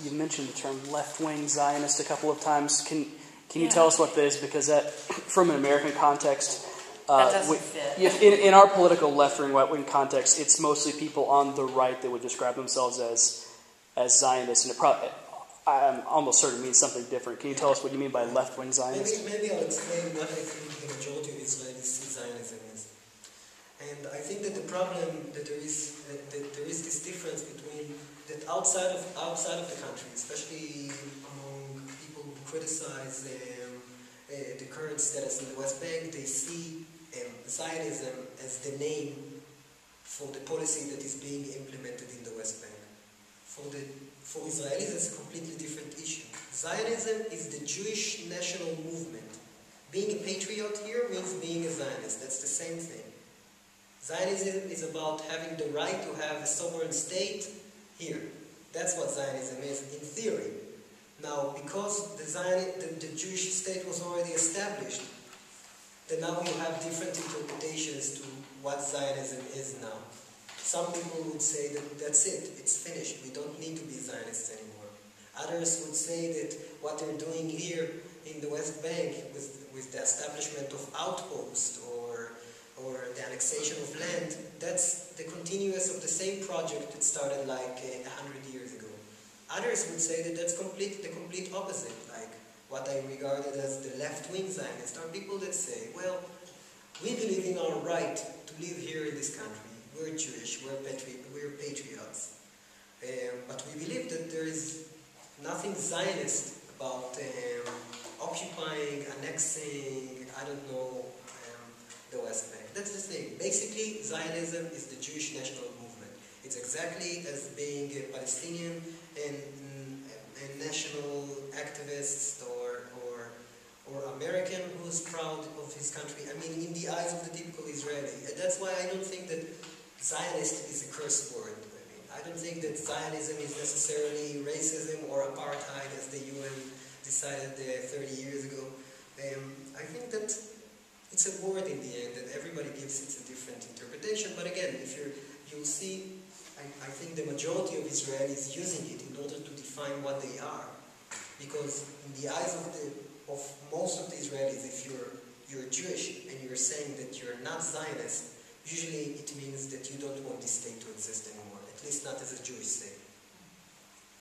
you mentioned the term left-wing Zionist a couple of times. Can you tell us what that is? Because that, from an American context, that doesn't fit. In our political left-wing, right-wing context, it's mostly people on the right that would describe themselves as Zionists, and I'm almost certain it means something different. Can you tell us what you mean by left-wing Zionist? Maybe I'll explain what I think the majority of Israelis see Zionism is. And I think that the problem that there is this difference between that outside of the country, especially among people who criticize the current status in the West Bank, they see Zionism as the name for the policy that is being implemented in the West Bank. For Israelis, it's a completely different issue. Zionism is the Jewish national movement. Being a patriot here means being a Zionist. That's the same thing. Zionism is about having the right to have a sovereign state here. That's what Zionism is in theory. Now, because the Jewish state was already established, then now you have different interpretations to what Zionism is now. Some people would say that that's it, it's finished, we don't need to be Zionists anymore. Others would say that what they're doing here in the West Bank with the establishment of outposts or the annexation of land, that's the continuous of the same project that started like 100 years ago. Others would say that that's the complete opposite, like what I regarded as the left-wing Zionists are people that say, well, we believe in our right to live here in this country. We're Jewish, we're patriots. But we believe that there is nothing Zionist about occupying, annexing, I don't know, the West Bank. That's the thing. Basically, Zionism is the Jewish national movement. It's exactly as being a Palestinian and national activist or American who's proud of his country. I mean, in the eyes of the typical Israeli. And that's why I don't think that Zionist is a curse word. I mean, I don't think that Zionism is necessarily racism or apartheid as the UN decided 30 years ago. I think that it's a word in the end that everybody gives it a different interpretation. But again, you'll see, I think the majority of Israelis using it in order to define what they are. Because in the eyes of most of the Israelis, if you're Jewish and you're saying that you're not Zionist, usually it means that you don't want this state to exist anymore, at least not as a Jewish state.